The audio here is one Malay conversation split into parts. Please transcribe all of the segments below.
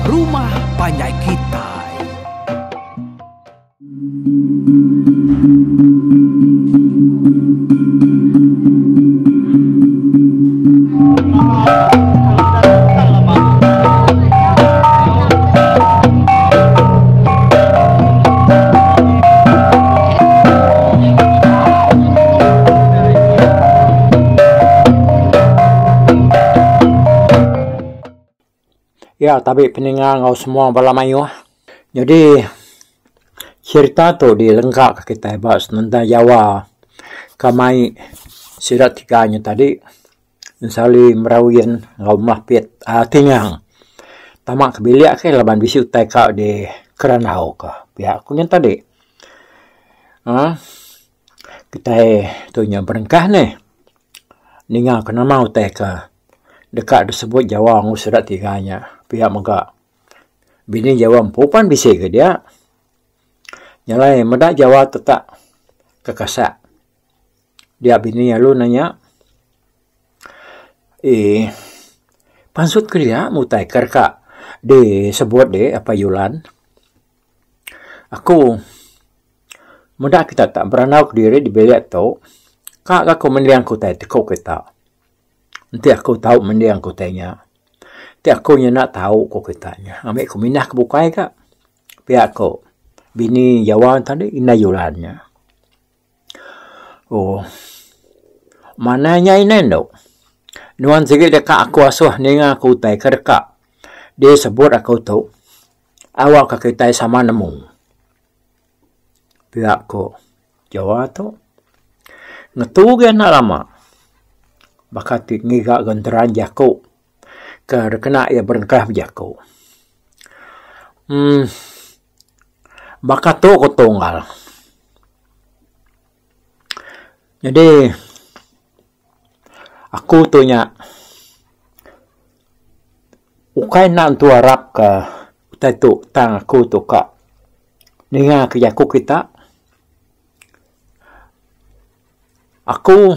Rumah Panjai Kitai. Ya, tapi pendengar ngau semua balamayu. Jadi cerita tu dilengkap kita bahas tentang Jawa. Kamai sirat tiganya tadi sali merawin ngau mahpit tingang. Tamak kebiliak ke laban bisi utai kau di keranau ka. Pihak kunya tadi. Kita tu nya berengkah ni. Ninga kena mau utai ka. Dekat disebut Jawa ngau sirat tiganya. Pihak mega bini Jawa empupan bisa ke dia nyalai medak Jawa tetap kekasak dia bini lalu nanya pansut ke dia mutai kerka disebut de apa yulan aku medak kita tak beranau ke diri di belik tu kak aku mendiang kutai tekuk kita nanti aku tahu mendiang kutainya. Tiap aku nak tahu kau kitanya. Ambil aku minah ke bukai kak. Pihak aku. Bini Jawa tadi inayulannya. Oh. Mananya ini dok. Nuan sikit dekat aku asuh ninga aku tai kerka. Dia sebut aku tu. Awak ke kita sama nemu. Pihak aku. Jawa tu. Ngetugan nak lama. Bakat ngigak genteran jaku. Kena ia berengkah berjaku. Bakat tu aku tunggal. Jadi, aku tu nya ukai nak tu Arab ke utai tu tang aku tu kak. Ninga ke jaku kita. Aku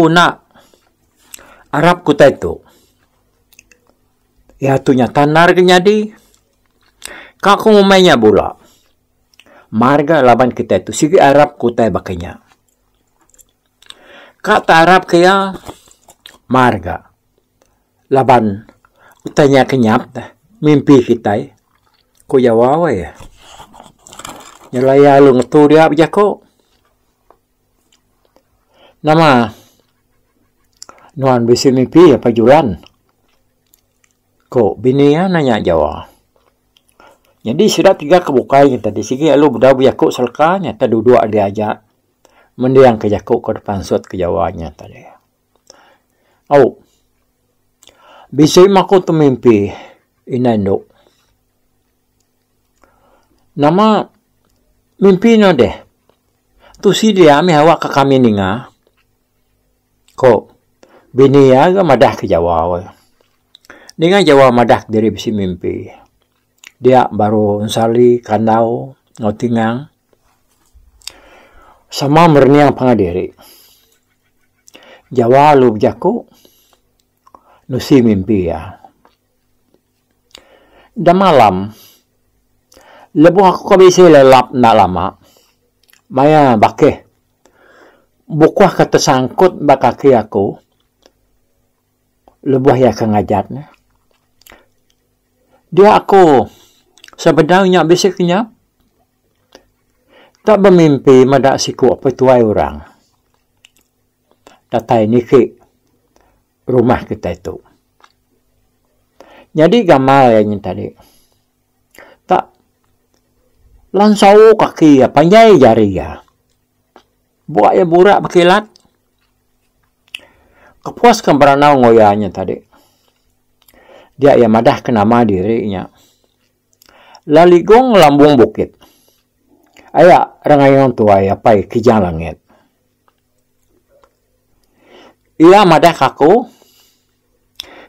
nak Arab kutai tu. Ya tu nya tanar ke nyadi. Kak aku mainnya bola. Marga laban kita tu sigi Arab kutai bakanya. Kak tak Arab kaya marga. Laban utanya kenyap mimpi kita. Ko Jawa ya. Nyalaya lu ngetu dia bijako. Nama nuan bisi mimpi apa julan. Ko bini ya nanya Jawa. Jadi sudah tiga kebukai kita di sini lalu budak biakuk selkanya tadi dua dia aja mendiang ke jakuk ke depan sut ke Jawanya tadi. Oh. Bisa maku tu mimpi inanduk. Nama mimpi no deh. Tu si dia mi awak ke kami ninga. Ko bini ya ga madah ke Jawa. Dengan Jawa madak dari bisi mimpi. Dia baru nsali kandau ngotingang. Sama merniang pangadiri. Jawa lu jaku. Nusi mimpi ya. Dan malam. Lebuh aku kabisi lelap nak lama. Maya bakeh. Bukuah kata sangkut bakaki aku. Lebuh ya kengajatnya. Dia aku sebenarnya bisiknya tak bermimpi madak siku apa tuai orang. Datai niki rumah kita itu. Jadi gambar yang tadi. Tak langsau kaki ya panjai jari ya. Buat ya burak berkilat. Kepuaskan beranau ngoyanya tadi. Dia yang madah ke nama dirinya. Laligong lambung bukit. Ayak rangayong tua ya pai kijang langit. Ia madah kaku.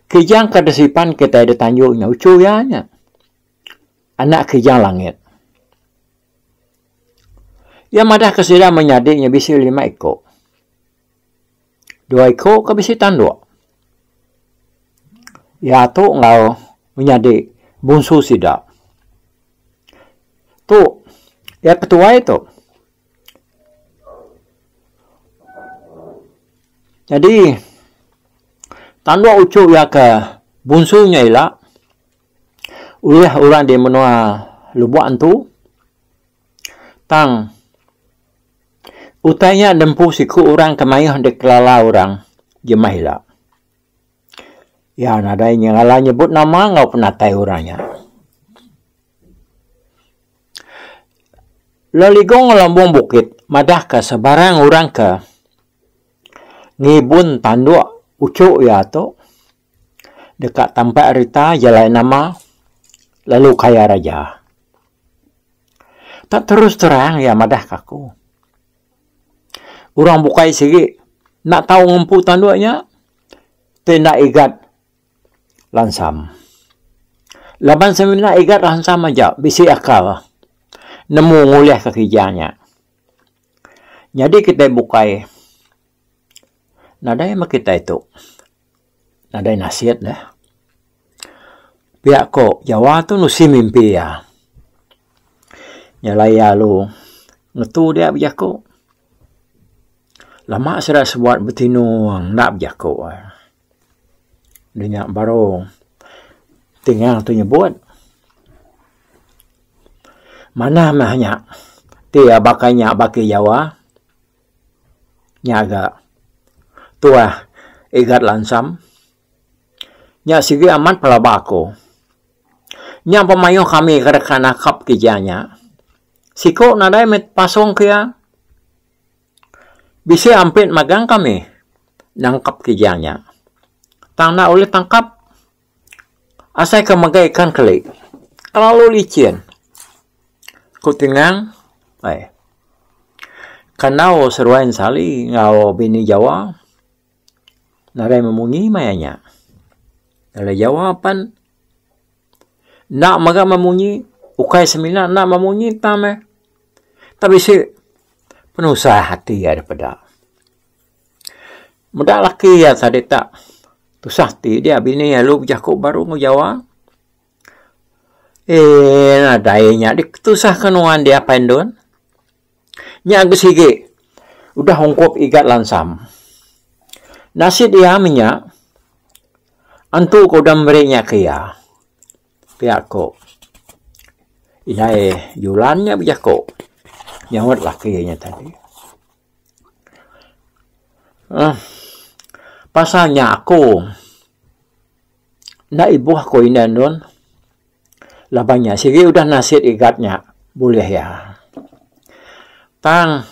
Kijang kedesipan kita ada tanjungnya. Ucuyanya. Anak kijang langit. Ia madah kesida menyadiknya bisi 5 ekor. 2 ekor ke bisi tanduk. Ya tu ngau menyadik bungsu sidak. Tu, ya ketua itu. Jadi, tandua ucuk ya ke bungsunya ilah, ulih orang di menua lubuan tu, tang, utainya dempu siku orang kemayah di kelala orang, jemah ilah. Ya, nadainya ngalah nyebut nama, ngau penatai orangnya. Laligong lambung bukit, madah ke sebarang orang ke ngibun tanduk ucuk ya tu dekat tempat rita jalan nama lalu kaya raja. Tak terus terang ya madah kaku. Orang bukai sigi nak tahu ngumpu tanduknya, tenda igat lansam. Laban semina igat lansam aja bisi akal. Nemu nguliah kekijanya. Jadi kita bukai. Nadai mak kita itu. Nadai nasihat dah. Pihak ko Jawa tu nusi mimpi ya. Nyalaya lu. Ngetu dia bijako. Lama sudah sebuat betinung nak bijako. Dia baru tinggal tu nyebut. Mana mahnya? Tia bakainya baki Jawa. Nyaga. Tua igat lansam. Nya sigi amat pelabako. Nya pemayo kami kerekan nakap kijanya. Siko nadai met pasong kia. Bisa ampit magang kami. Nangkap kijanya. Tangna oleh tangkap. Asai kemagaikan kelik. Lalu licin. Kutingang. Kanau seruain sali ngau bini Jawa. Narai memunyi mayanya. Narai jawapan. Nak maga memunyi. Ukai semina nak memunyi tame. Tapi si penuh hati ya daripada. Mudah laki ya tadi tak. Tu sahti dia bini ya lu jakuk baru ngu Jawa. Nadainya ditusah kenuan dia pendon. Nya gesigi. Udah hongkop igat lansam. Nasi dia minyak. Antu ko damrenya kia. Pihak ko. Inai julannya bijako. Nyawat lakinya tadi. Pasalnya aku. Na ibu aku ini don. Labanya sigi udah nasit igatnya. Boleh ya. Tang.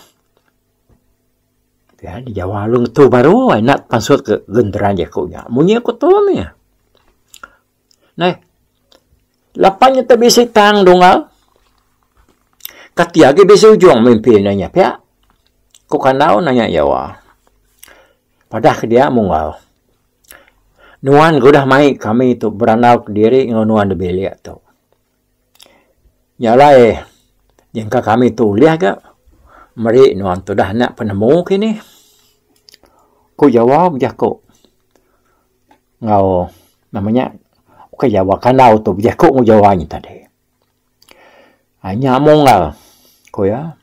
Ya, di Jawa lu tu baru nak pansut ke genderan jakunya. Munyi aku tu ya. Nah. Lapanya tak bisa tang dongal. Katiagi bisa ujung mimpi nanya. Pia. Kau kanau nanya Jawa. Padah dia munggal. Nuan udah mai kami tu beranau ke diri nuan de belia tu. Nyalai. Jengka kami tu lihat ke. Mari nuan tu dah nak penemu kini. Ku jawab jako. Ngau namanya ke Jawa kanau tu jako ngu Jawanya tadi. Hanya mongal. Ko ya.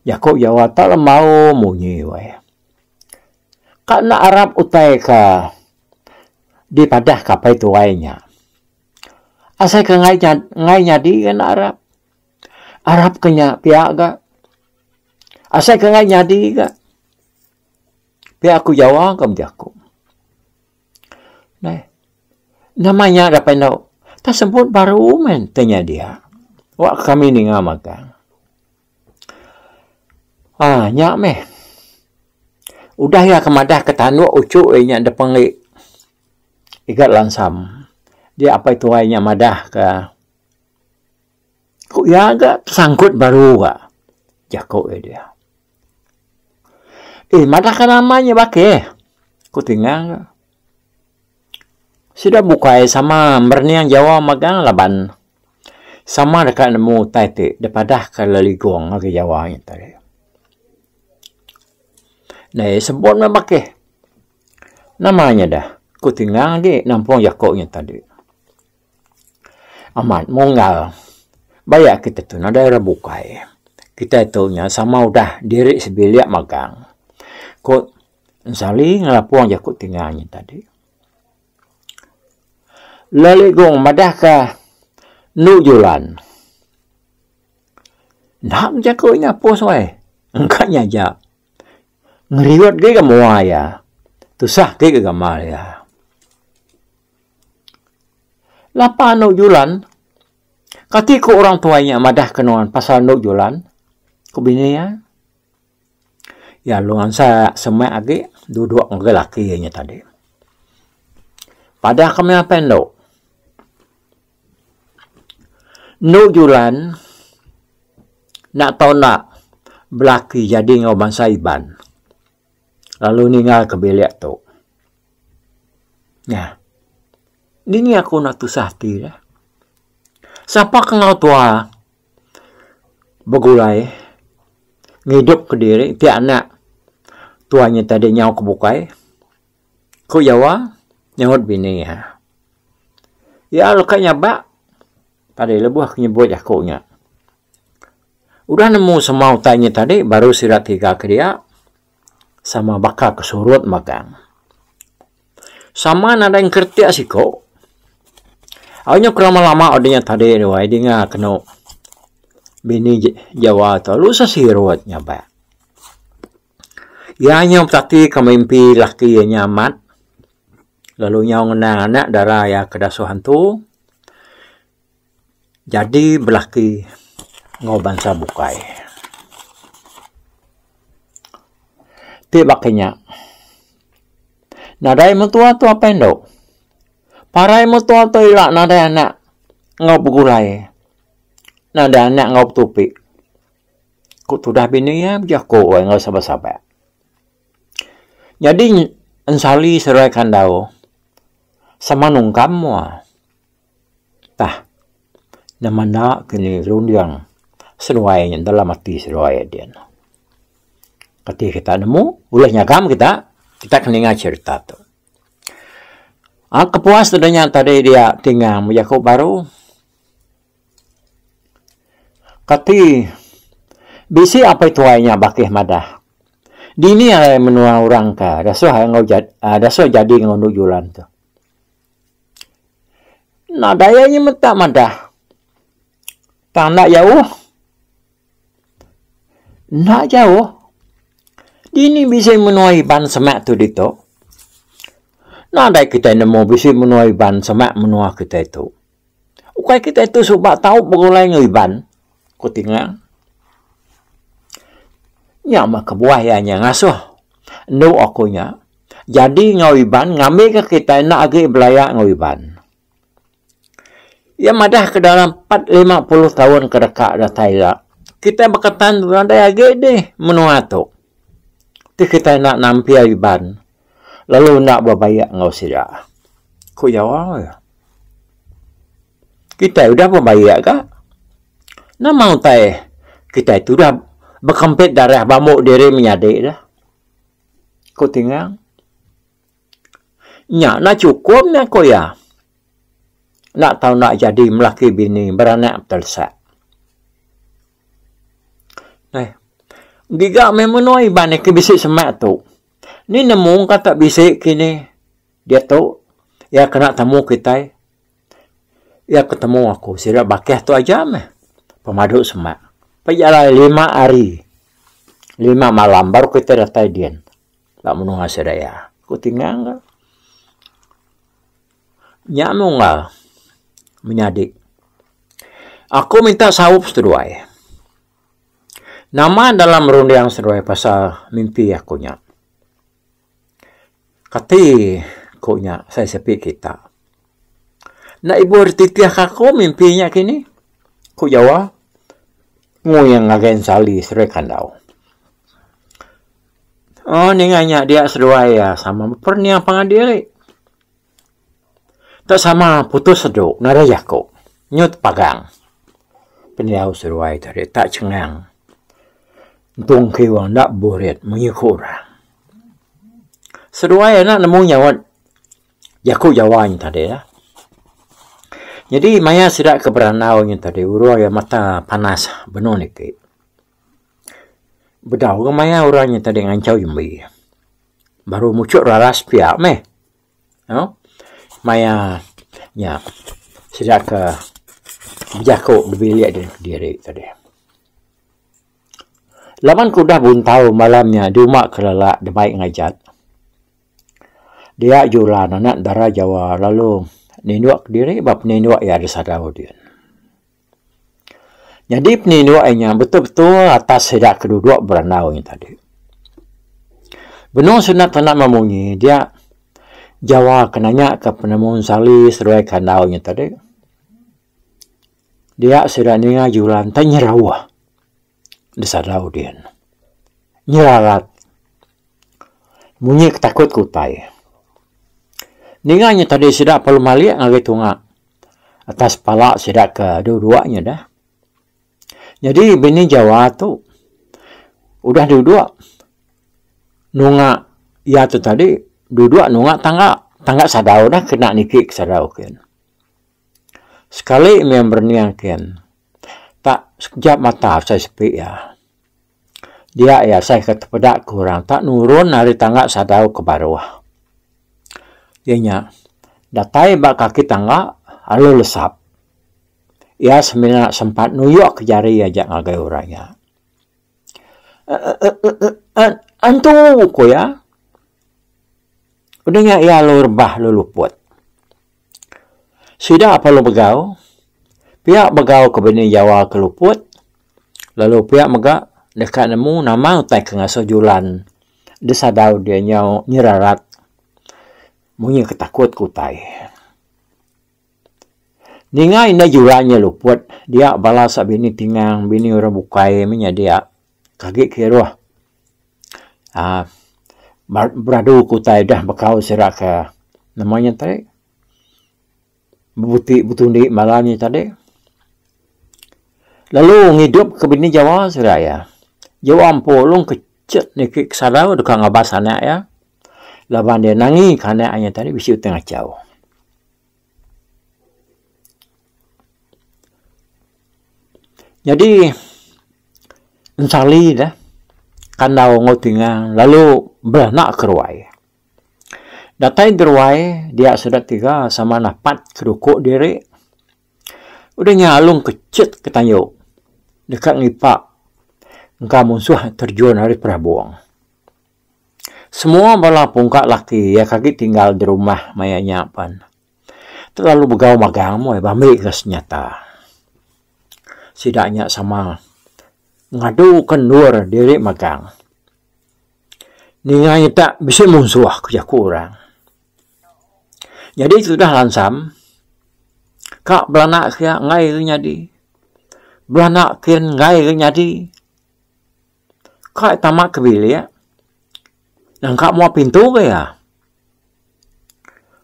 Jako Jawa tak mau munyi wae. Karena Arab utai ka di padah kapai tu wainya. Asal ke ngai nyadi kan Arab. Arab kenya pihak ga. Asal ke ngai nyadi ga. Pihak aku Jawa kam jako. Nah. Namanya dapat tahu. Tak sebut baru men tanya dia. Wak kami ni ngamakan. Nyak meh. Udah ya kemadah ketanu ucuk nya ada penglik. Igat lansam. Dia apa itu nya madah ke. Kok ya agak sangkut baru ga. Jakok dia. Madah kan namanya bake. Ku tinggal. Sudah bukai sama berniang Jawa magang laban. Sama dekat nemu taiti daripada ke leligong ke Jawa yang tadi. Nah, sebut memakai. Namanya dah. Ku tinggal di nampung Yakok yang tadi. amat monggal. Bayak kita tu nada bukai. Kita tu nya sama udah diri sebiliak magang. Kok sali ngelapuang jakut tinggalnya tadi. Lali gong madah ka nujulan. Nak jakutnya pos wai. Engkanya ja. Ngeriwat ke gamua ya. Tusah ke gamal ya. Lapa nujulan. Ketika orang tuanya madah kenuan pasal nujulan. Kubini ya. Ya lungan sa semai agi duduk ngge laki nya tadi. Pada kami apa endo? Nujulan nak tahu nak belaki jadi ngau bangsa Iban. Lalu ninggal ke bilik tu. Ya. Ini aku nak tusah ti dah. Siapa kengau tua begulai ngidup ke diri ti anak tuanya tadi nyau kebukai. Ku Jawa nyawat bini ya. Ya lekanya bak tadi lebuh nyebut aku nya. Udah nemu semau tanya tadi baru sirat 3 ke dia sama bakal kesurut magang. Sama nada yang kerti asiko. Awalnya lama-lama adanya tadi riwayat dia kena bini Jawa tu lu sesirutnya ba. Ya nyom tati kemimpi laki yang nyamat. Lalu nyong anak darah ya kedasuhan tu. Jadi belaki ngau bangsa bukai. Tibaknya. Nadai mutua tu apa endo? Parai mutua tu ilak nadai anak ngau begulai. Nadai anak ngau tupik. Kut sudah bini ya jago ngau sabar-sabar. Jadi ensali serai kandau sama nungkam mua. Tah. Nama nak kini rundiang seruainya dalam hati seruai dia. Ketika kita nemu, ulahnya kam kita kena cerita tu. Kepuas tadinya tadi dia tinggal menjaku baru. Kati bisi apa itu ayahnya bakih madah. Dini yang menua orang ka, daso jadi ngau nujulan tu. Nah dayanya mentak madah. Tak nak jauh. Nak jauh. Dini bisa menuai ban semak tu dito. Nak ada kita nemu bisa menuai ban semak menua kita itu. Ukai kita itu sebab tahu begulai ngiban. Ku tinggal. Ya mak kebuahnya ngasuh. Nu akunya. Jadi ngawiban ngambil ke kita nak agi belayak ngawiban. Ya madah ke dalam 4-50 tahun ke dekat datailah. Kita berkatan ada lagi deh menua tu. Ti kita nak nampi iban. Lalu nak berbayak ngau sira. Ku jawab ya. Kita udah berbayak kah? Nak mau tay kita itu dah berkempit darah bamuk diri menyadik dah. Ku tinggal. Nya nak cukup nak ko ya. Nak tahu nak jadi melaki bini beranak tersak. Giga memenuhi banyak ke bisik semak tu. Ni nemu kata bisik kini. Dia tu. Ya kena temu kita. Ya ketemu aku. Sira bakih tu aja meh. Pemaduk semak. Perjalanan 5 hari. 5 malam. Baru kita datang dia. Tak menunggu sedaya. Aku tinggal kan. Nyamung lah. Menyadik. Aku minta sawup seduai. Nama dalam rundiang seduai pasal mimpi akunya. Kati kunya saya sepi kita. Nak ibu retitiah aku mimpinya kini. Ku jawab. Nguyang agen sali seduai kandau. Oh ninganya dia seduai ya sama perniang pangadiri. Tak sama putus seduk, nara jako. Nyut pagang. Peniau seruai tadi, tak cengang. Tung kiwang nak burit, menyikurang. Seruai nak nemu nyawat. Yaku jawanya tadi ya. Jadi maya sidak ke beranau yang tadi urang ya mata panas benar ni ke. Bedau ke maya orangnya tadi ngancau jembi. Baru muncul raras pihak meh. No? Maya nya sidak ke berjakuk berbilik dia diri tadi. Laman kuda buntau malamnya di rumah kelelak dia baik ngajat. Dia jualan anak darah Jawa lalu ninuak diri bab ninuak ya ada sadau dia. Jadi peninuaknya betul-betul atas sedak kedua beranau yang tadi. Benar sunat tanah memunyi dia Jawa kenanya ke penemuan sali seruai kandau yang tadi. Dia sudah ninga jualan tanya rawah. Disadau dia. Nyerarat. Munyi ketakut kutai. Ninganya tadi sidak perlu malik ngagai tunga. Atas palak sidak ke dua-duanya dah. Jadi bini Jawa tu udah dua-dua. Nunga ya tu tadi dua-dua nunga tangga sadau dah kena nikik sadau kan. Sekali yang berniang kan. Tak sekejap mata saya sepi ya. Dia ya saya kata pedak kurang. Tak nurun dari tangga sadau ke bawah. Ianya datai bak kaki tangga lalu lesap. Ia sebenarnya sempat nuyuk ke jari ajak ngagai orangnya. Antu ko ya. Udahnya ia lu rebah lu luput. Sudah apa lu begau? Pihak begau ke bini Jawa ke luput. Lalu pihak megak dekat nemu nama utai ke ngaso julan. Disadau dia nyerarat. Munyi ketakut kutai. Ninga ina julannya luput. Dia balas bini tingang. Bini orang bukai minya dia. Kagik kira. Beradu kutai dah bekau serak ke. Namanya tadi. Butundi malamnya tadi. Lalu ngidup ke bini Jawa serak ya. Jawa ampulung kecet nikik sadau. Dekat ngabas anak ya. Laban dia nangi karena ayah tadi bisi tengah jauh. Jadi ensali dah kandau ngotingan lalu beranak keruai. Datai keruai dia sudah tiga sama napat kedukuk diri. Udah nyalung kecet ketanyuk dekat ngipak engkau musuh terjun hari prabuang. Semua bala pungkak laki ya kaki tinggal di rumah mayanya pan. Terlalu begau magang moy bami ke senyata. Sidaknya sama ngadu kendur diri magang. Ninganya tak bisa musuh kerja kurang. Jadi sudah lansam. Kak belanak kia ngai ke nyadi. Belanak kia ngai ke nyadi. Kak tamak kebili ya. Dan kak mau pintu ke ya?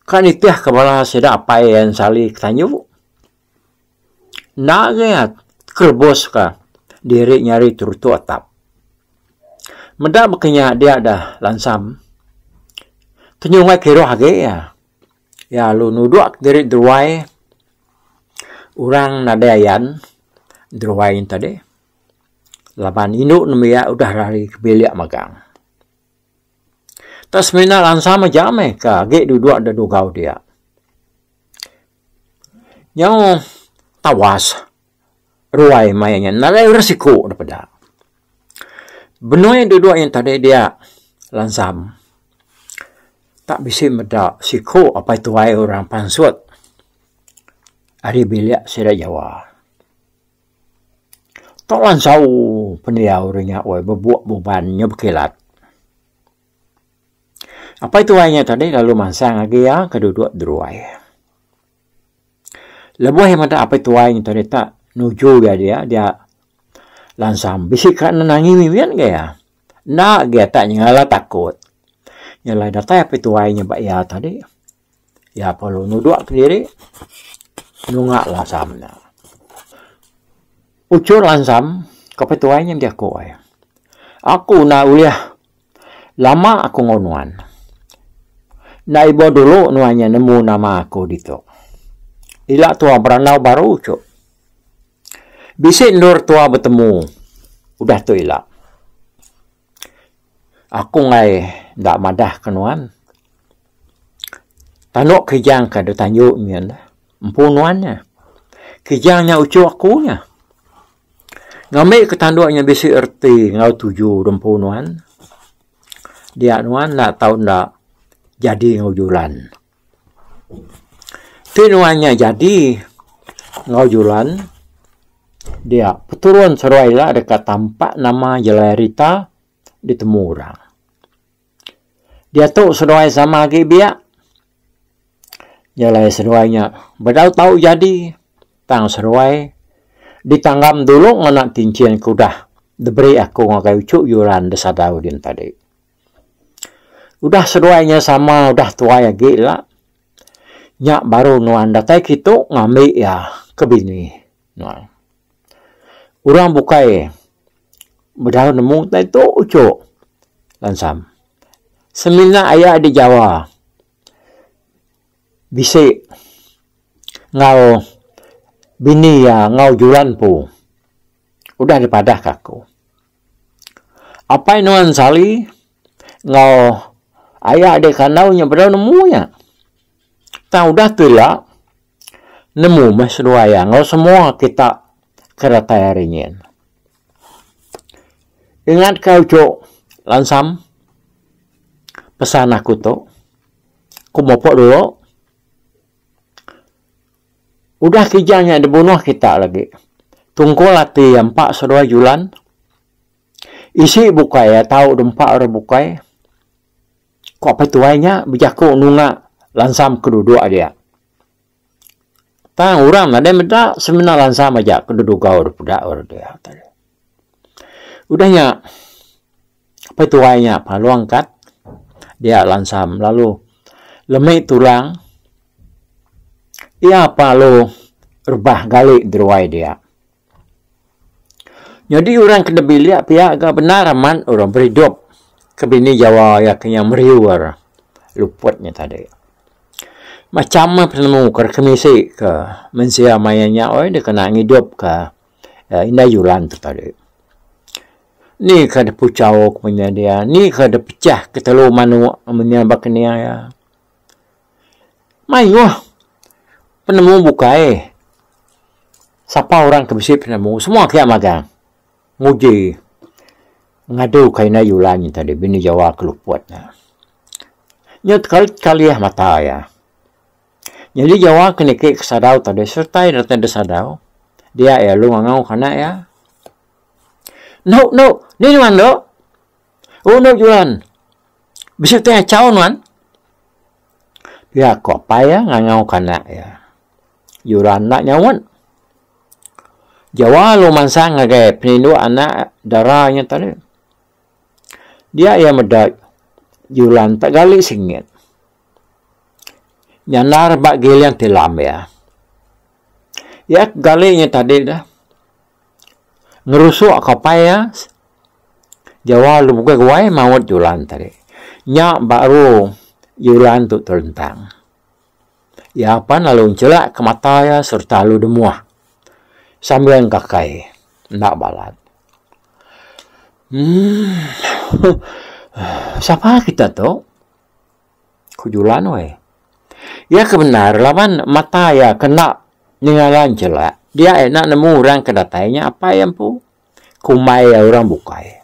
Kan itiah kepala sedak apa yang sali tanyu? Nak ke ya? Kerbos ka? Diri nyari turutu atap. Medak bekenya dia dah lansam. Tenyungai kiro hage ya? Ya lu nuduak diri druai. Urang nadayan. Druai tadi. Laban induk nemia udah lari ke bilik magang. Tas mina lansam jame ka ge duduk ada dugau dia. Yang tawas ruai mayanya nalai resiko daripada. Benar yang duduk yang tadi dia lansam. Tak bisa medak siko apa itu ai orang pansut. Ari bilik sira Jawa. Tak lansau peniau rinyak oi bebuak bebannya berkilat. Apa itu ainya tadi lalu mansang lagi ya keduduk druai. Lebuh yang ada apa itu ainya tadi tak nuju dia lansam bisikan nanangi mimian ke ya. Nak dia tak nyala takut. Nyala data apa itu ainya bak ya tadi. Ya perlu nuduk ke diri. Nungak lansamnya. Ucur lansam apa itu ainya dia koy. Aku nak uliah lama aku ngonuan. Naibo dulu nuanya nemu nama aku dito. Ila tua beranau baru cok. Bisik nur tua bertemu. Udah tu ila. Aku ngai ndak madah kenuan. Tanuk kijang ka do tanjuk mian. Empunuannya. Kijangnya ucu akunya. Ngambil ketanduknya bisik erti ngau 7 rempunuan. Dia nuan nak tahu ndak jadi ngujulan. Tinuannya jadi ngujulan. Dia peturun seruai lah dekat tampak nama Jelarita ditemu orang. Dia tu seruai sama lagi biak. Jelai seruainya bedau tahu jadi. Tang seruai ditanggam dulu nganak tincian kudah. Diberi aku ngakai ucuk yuran desadau din tadi. Udah seruainya sama, udah tua ya gila. Nyak baru nuan datai kitu ngambil ya ke bini. Nuan. Orang bukai. Bedau nemu tai tu ucuk. Lansam. Semina ayah di Jawa. Bisik. Ngau bini ya ngau julan pu. Udah dipadah kaku. Apa nuan sali? Ngau ayah adik kanaunya bedau nemunya. Tak udah tu lah. Nemu mas ruaya. Ngau semua kita kereta harinya. Ingat kau cok. Lansam. Pesan aku tu. Aku mopok dulu. Udah kijangnya dibunuh kita lagi. Tunggu lati yang 4 sedua julan. Isi bukai ya. Tahu 4 orang bukai. Kok apa tuainya bijaku nunga lansam keduduk dia. Tang orang ada meda semina lansam aja keduduk gaur budak orang dia. Udahnya apa tuainya palu angkat dia lansam lalu lemik tulang. Ia palu rebah galik deruai dia. Jadi orang kena bilik pihak agak benar aman orang berhidup. Kebini Jawa ya yang meriur luputnya tadi. Macam mana penemu ke kemisi ke mensia mayanya oi dia kena hidup ke indah yulan tu tadi. Ni ke ada pucau punya dia, ni ke ada pecah ke telu manu amanya baknia ya. Mayu penemu bukai. Siapa orang kebisi penemu semua kia magang. Nguji ngadu kaina yulannya tadi bini Jawa keluputnya. Nyut kali mata ya. Jadi Jawa kena ke kesadau tadi sertai datang desadau. Dia ya lu ngau kana ya. No, ni man do. Oh no julan. Bisa tanya cawan man. Ya kok payah ngau kana ya. Yuran nak nyawan. Jawa lu mansang ngage penindu anak darahnya tadi. Dia yang medak julan tak gali singit. Nyanar bak gilian tilam ya. Ya galinya tadi dah. Ngerusuk kapai ya. Jawa lu buka guai mawat julan tadi. Nyak baru julan tu terentang. Ya apa lalu celak ke mata ya serta lu demuah. Sambil kakai. Nak balat. Siapa kita tu? Kujulan weh. Ya kebenar lawan mata ya kena ninggalan celak. Dia enak nemu orang kedatainya apa yang pu? Kumai ya orang bukai.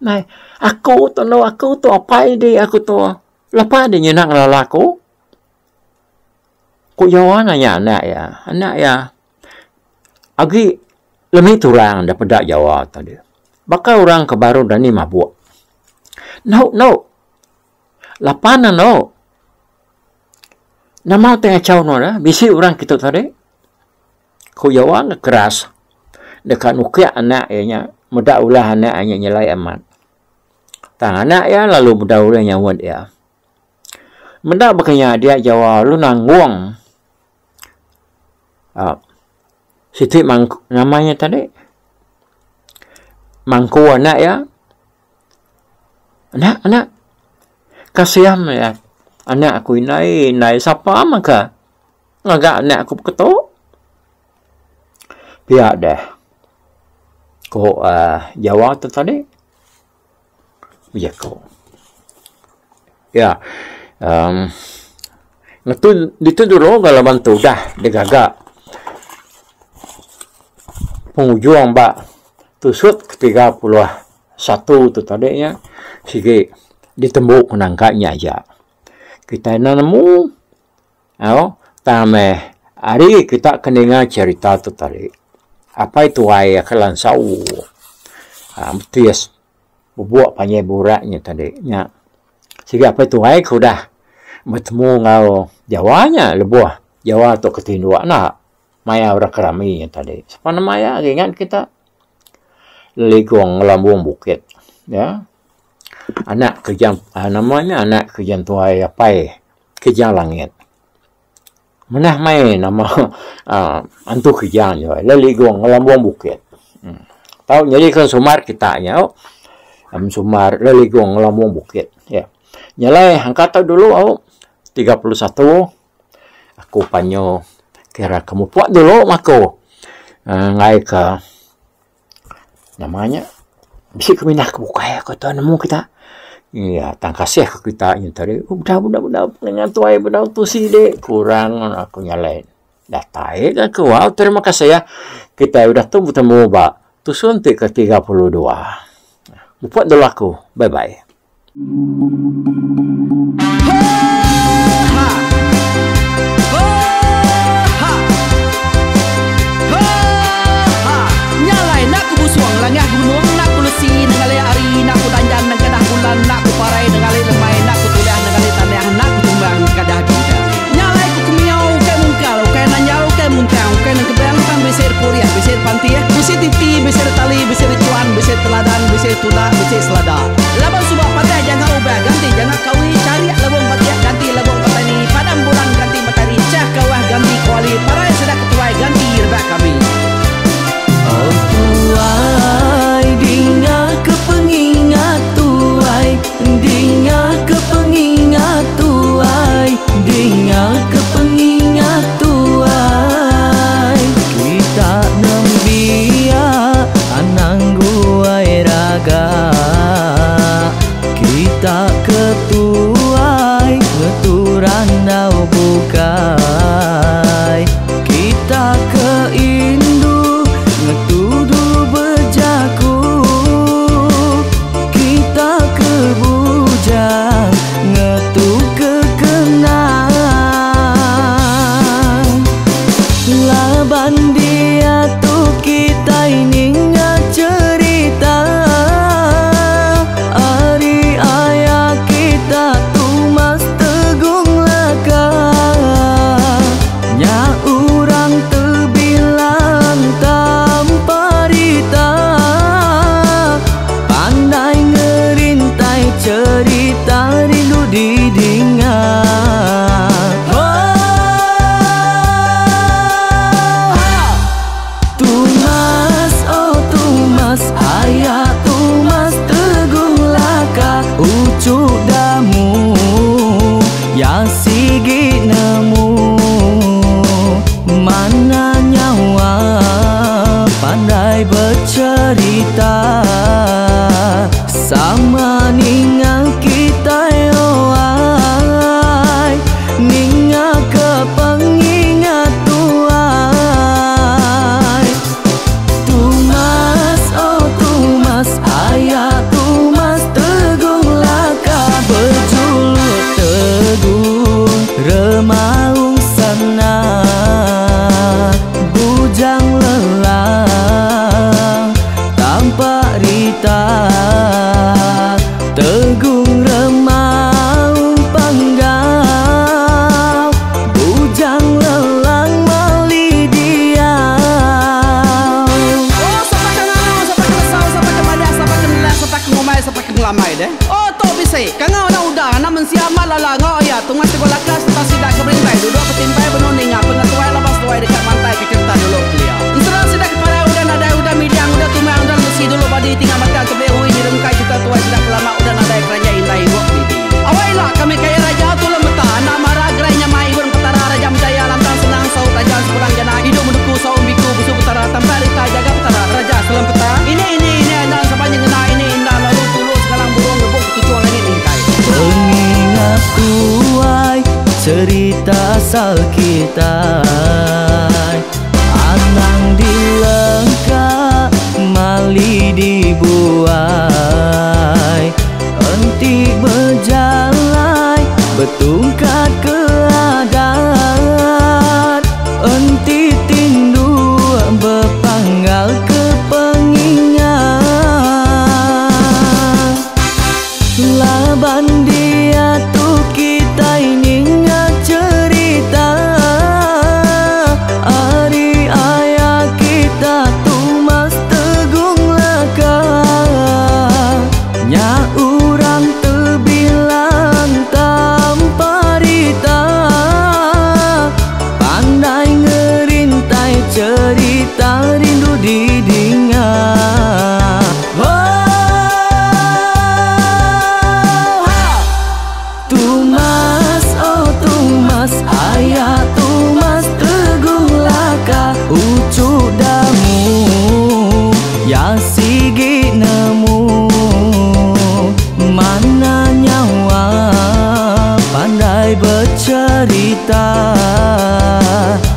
Nah, aku tu apa ini aku tu? Lepas dia nyenak lalaku. Ku jawab nanya anak ya. Agi lebih turang dapat jawab tadi. Bakal orang kebaru dan ni mabuk. No. Lapanan no. Nama tengah caw no dah. Bisi orang kita tadi. Ku jawab keras. Dekat nukia anak ya. Muda ulah anak hanya nyelai amat. Tang anak ya lalu muda ulah nyawat ya. Muda bakanya dia jawab lu nangguang. Siti namanya tadi. Mangku anak ya. Anak. Kasihan ya. Anak aku naik siapa maka. ngagak nak aku ketok. Pihak dah. Ko Jawa tu tadi. Ya ko. Ya. Itu dulu kalau bantu dah dia gagak. Penghujung mbak tusut ke-31 tu tadinya sige ditembuk menangkapnya aja. Kita nemu tame hari kita keninga cerita tu tadi. Apa itu ayah kelansau? Mutias bubuak panjai buraknya tadi. Ya. Sige apa itu ayah kau dah bertemu ngau Jawanya lebuah Jawa tu ketindua nak. Maya orang kerami yang tadi. Siapa namanya? Ingat kita Legong Lambung Bukit. Ya. Anak kejang namanya anak kejang tuai apai kejang langit. Menah mai nama antu kejang je. Legong Lambung Bukit. Tahu jadi kan Sumar kita nya. Sumar Legong Lambung Bukit. Ya. Nyalai angkat dulu 31 aku panyo kira kamu buat dulu mako ngai ke namanya bisa keminah ke buka ya kata nemu kita ya tangkasih ke kita yang tadi udah dengan tuai benar tu si dek kurang aku nyalain datai kan ke wow terima kasih ya kita udah temu ba tu suntik ke 32 buat dulu aku bye bye. Langah gunung nak kulusi nengali ari nak kudanjan nang kadah bulan nak kuparai nengali lemai nak kutuliah nengali tanah nak kutumbang kadah bida nyalai ku kumiau ke mungkal ke nanjau ke muntang ke nang kebang kan besir puriah besir pantia besir titi besir tali besir cuan besir teladan besir tula besir selada labang subah patai jangan ubah ganti jangan kawi cari labang patia ganti labang patani padam bulan ganti matahari cah kawah ganti kuali parai sedak ketuai ganti rebak kami. Oh tuai, dinga kepengingat tuai, dinga kepengingat tuai, dinga kepengingat tuai. Kita nembia anang guai raga, kita ketuai ngeturan nau bukai, kita keindu ngetudu bejaku, kita kebujang ngetu kekenang. Laban dia tu kita ini cerita ari ayah kita tu mas tegung laka nya urang terbilang tanpa rita pandai ngerintai cerita rindu didingat. Tumas oh tumas ayah tumas tegung laka ucuk damu ya sigi nemu mana nyawa pandai bercerita sama ninga kita yoai ninga kepengingat tuai. Tumas oh tumas ayah tumas tegung laka berjulut tegung remaung sana bujang lelang tanpa rita cerita asal kita. Anang dilengkap mali dibuai, entik berjalan betungkat ke adat, entik tindu berpanggal ke pengingat. Laban dia tu kita ini cerita, hari ayah kita tu mas tegung laka, nya urang terbilang tanpa rita, pandai ngerintai cerita rindu didingat. Tumas, oh Tumas, ayah Tumas teguh laka, ucuk damu ya sigi nemu, mana nyawa pandai bercerita,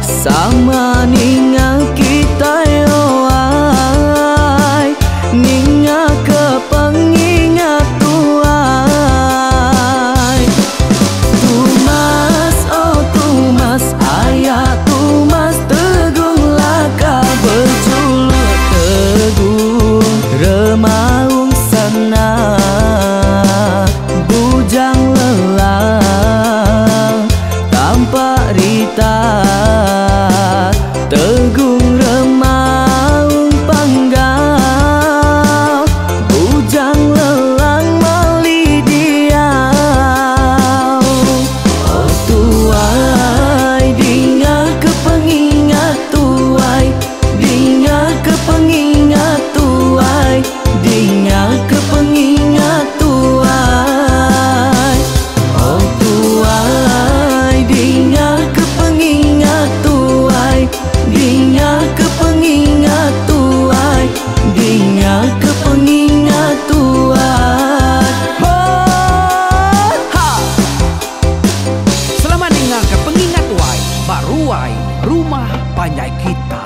sama ninga kita yoai, ninga ke pengingat tuai. Tumas, oh Tumas, ayah Tumas teguh laka, berjuluk teguh remaung sana, bujang lelang tanpa rita, tegung remaung panggal, bujang lelang mali diau. Oh tuai, dinga ke pengingat tuai, dinga ke pengingat tuai, dinga ke pengingat tuai. Oh tuai, dinga ke pengingat tuai, dinga ke pengingat tuai, dinga ke pengingat tuai. Oh, ha. Selama dengar ke pengingat tuai, baruai rumah panjai kita.